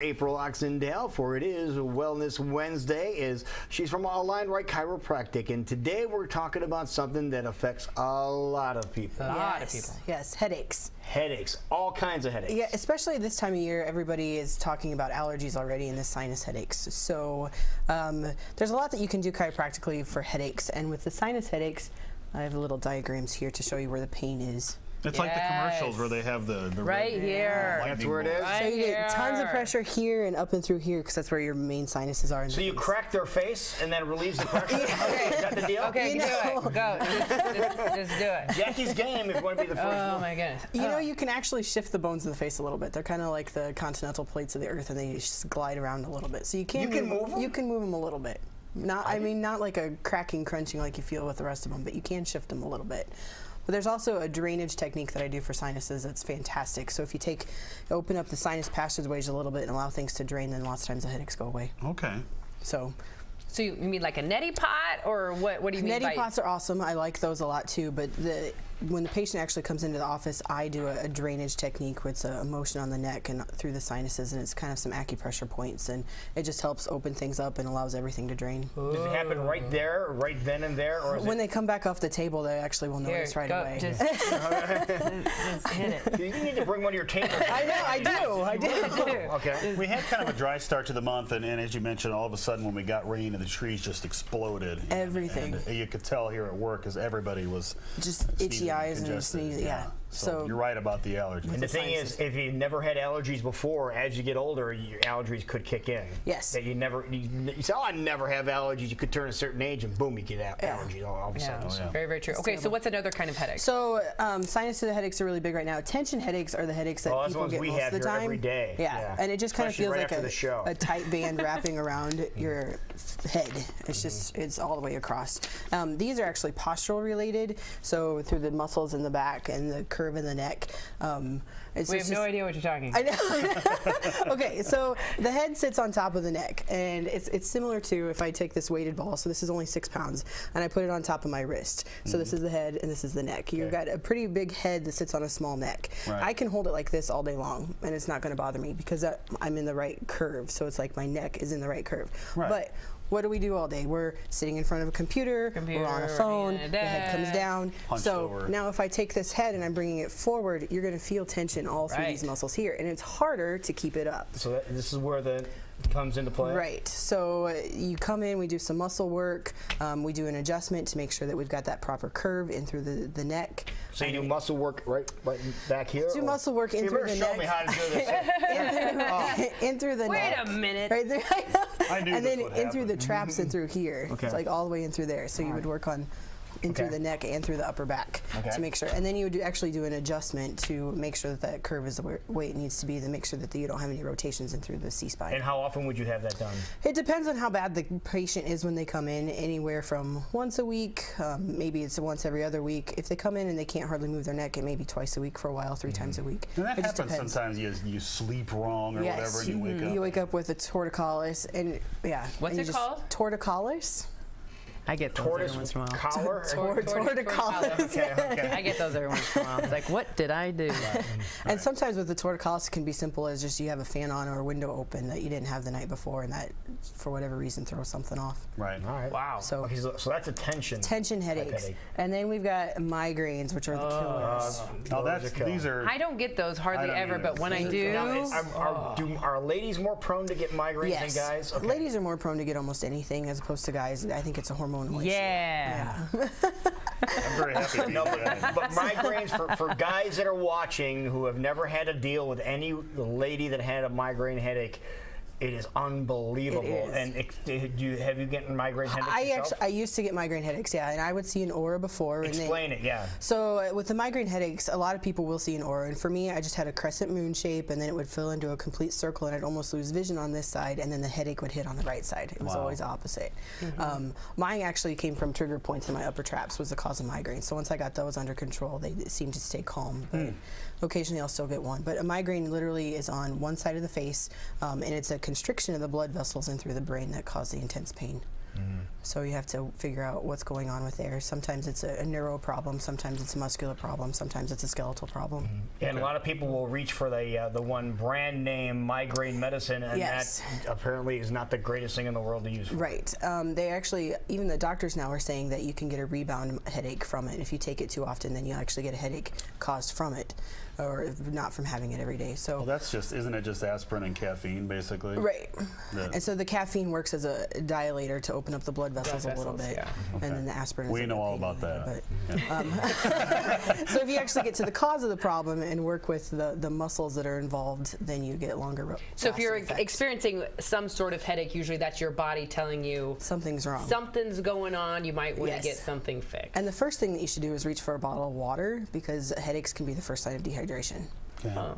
April Oxendale, for it is Wellness Wednesday. She's from Align Right Chiropractic, and today we're talking about something that affects a lot of people. A lot of people. Yes, headaches. Headaches, all kinds of headaches. Yeah, especially this time of year, everybody is talking about allergies already and the sinus headaches. So there's a lot that you can do chiropractically for headaches, and with the sinus headaches, I have little diagrams here to show you where the pain is. It's like the commercials where they have the right here. That's where it is. So you get tons of pressure here and up and through here because that's where your main sinuses are. So you crack their face and then it relieves the pressure? Okay. Is that the deal? Okay, do it. Go. Just do it. Jackie's game if you want to be the first one. Oh my goodness. You know, you can actually shift the bones of the face a little bit. They're kind of like the continental plates of the earth, and they just glide around a little bit. So you can move them? You can move them a little bit. I mean, not like a cracking, crunching like you feel with the rest of them, but you can shift them a little bit. But there's also a drainage technique that I do for sinuses that's fantastic. So if you open up the sinus passageways a little bit and allow things to drain, then lots of times the headaches go away. Okay. So you mean like a neti pot, or what do you mean by? Neti pots are awesome. I like those a lot too. But when the patient actually comes into the office, I do a drainage technique where it's a motion on the neck and through the sinuses, and it's kind of some acupressure points, and it just helps open things up and allows everything to drain. Does it happen right there, right then and there, or is when they come back off the table, they actually will notice right away. Just hit it. You need to bring one of your tables. I know, I do. Okay. We had kind of a dry start to the month, and as you mentioned, all of a sudden when we got rain and the trees just exploded. Everything. And you could tell here at work as everybody was just itchy eyes and sneezing. Yeah. So you're right about the allergies. And the thing is, if you never had allergies before, as you get older, your allergies could kick in. Yes. That you say, oh, I never have allergies. You could turn a certain age and boom, you get allergies all of a sudden. Yeah. Very, very true. Okay, so what's another kind of headache? So sinus headaches are really big right now. Tension headaches are the headaches that people get most of the time. Every day. Yeah, and it just kind of feels right like a tight band wrapping around your head. It's just, it's all the way across. These are actually postural related, so through the muscles in the back and the curve in the neck. We have no idea what you're talking about. I know. Okay, so the head sits on top of the neck, and it's similar to if I take this weighted ball, so this is only 6 pounds, and I put it on top of my wrist. So this is the head, and this is the neck. You've got a pretty big head that sits on a small neck. Right. I can hold it like this all day long, and it's not going to bother me because I'm in the right curve, so it's like my neck is in the right curve. Right. But what do we do all day? We're sitting in front of a computer, we're on a phone, the head comes down. Now if I take this head and I'm bringing it forward, you're going to feel tension all through these muscles here, and it's harder to keep it up. So this is where the comes into play? Right. So you come in, we do some muscle work, we do an adjustment to make sure that we've got that proper curve in through the neck. So you do muscle work right back here? Do muscle work in through the neck. Show me how to do this. in through the neck. Wait a minute. Right there. I knew and then in through happen. the traps and through here. Okay. It's like all the way in through there. So you would work on through the neck and through the upper back to make sure. And then you would actually do an adjustment to make sure that curve is the way it needs to be, to make sure that you don't have any rotations in through the C-spine. And how often would you have that done? It depends on how bad the patient is when they come in, anywhere from once a week, maybe it's once every other week. If they come in and they can't hardly move their neck, it may be twice a week for a while, 3 times a week. And that happens sometimes. You sleep wrong or whatever, and you wake up. You wake up with a torticollis, and What's it called? Torticollis. I get those every once in a while. Collar? Torticollis. Okay. I get those every once in a while. It's like, what did I do? And sometimes with the torticollis, it can be simple as just you have a fan on or a window open that you didn't have the night before, and that, for whatever reason, throws something off. Right. All right. Wow. So that's a tension headaches. headache. And then we've got migraines, which are the killers. These are. I don't get those hardly ever, but when I do. Are ladies more prone to get migraines than guys? Okay. Ladies are more prone to get almost anything as opposed to guys. I think it's a hormonal issue. Yeah. I'm very happy to be here. But migraines, for guys that are watching who have never had to deal with any lady that had a migraine headache, it is unbelievable. It is. And have you gotten migraine headaches yourself? I used to get migraine headaches, and I would see an aura before. Explain it, So with the migraine headaches, a lot of people will see an aura, and for me, I just had a crescent moon shape, and then it would fill into a complete circle, and I'd almost lose vision on this side, and then the headache would hit on the right side. It was always opposite. Mine actually came from trigger points in my upper traps was the cause of migraine. So once I got those under control, they seemed to stay calm. But occasionally I'll still get one. But a migraine literally is on one side of the face, and it's a constriction of the blood vessels in through the brain that cause the intense pain. So you have to figure out what's going on with there. Sometimes it's a neuro problem, sometimes it's a muscular problem, sometimes it's a skeletal problem. And a lot of people will reach for the one brand name migraine medicine, and Yes. that apparently is not the greatest thing in the world to use. Right. They actually, even the doctors now are saying that you can get a rebound headache from it. If you take it too often, then you actually get a headache caused from it, or not from having it every day. So. Well, that's just, isn't it just aspirin and caffeine, basically? Right. The- And so the caffeine works as a dilator to open up the blood vessels a little bit. yeah. And then the aspirin is We a know all pain about that. but, so if you actually get to the cause of the problem and work with the muscles that are involved, then you get longer So if you're lasting effects. experiencing some sort of headache, usually that's your body telling you Something's wrong. something's going on. You might want to Yes. get something fixed. And the first thing that you should do is reach for a bottle of water, because headaches can be the first sign of dehydration.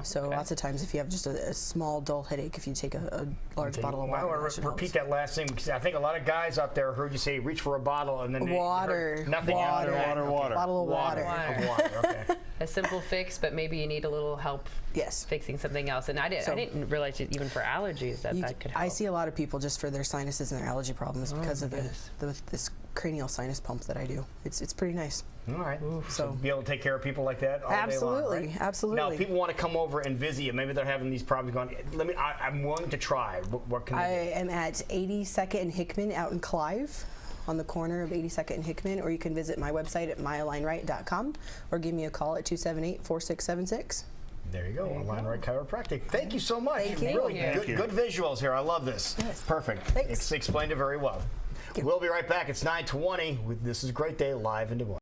So okay. lots of times if you have just a small dull headache, if you take a large bottle of Why water, don't that should I repeat help. that last thing? Because I think a lot of guys out there heard you say reach for a bottle and then they Water. heard nothing after that. Water. Bottle of water. Water. Water, okay. A simple fix, but maybe you need a little help Yes. fixing something else. And I didn't realize it, even for allergies that could help. I see a lot of people just for their sinuses and their allergy problems because of goodness. this cranial sinus pump that I do. It's pretty nice. All right. So So- be able to take care of people like that all day long, Absolutely, right? absolutely. Now, if people want to come over and visit you, maybe they're having these problems going, I'm willing to try. What can I they am at 82nd and Hickman out in Clive, on the corner of 82nd and Hickman, or you can visit my website at myalignright.com or give me a call at 278-4676. do? There you go. Align Right Chiropractic. Thank you so much. Thank you. Really Thank you. good visuals here. I love this. Yes. Perfect. Thanks. It's explained it very well. you. We'll be right back. It's 9:20. This is a Great Day live in Des Moines.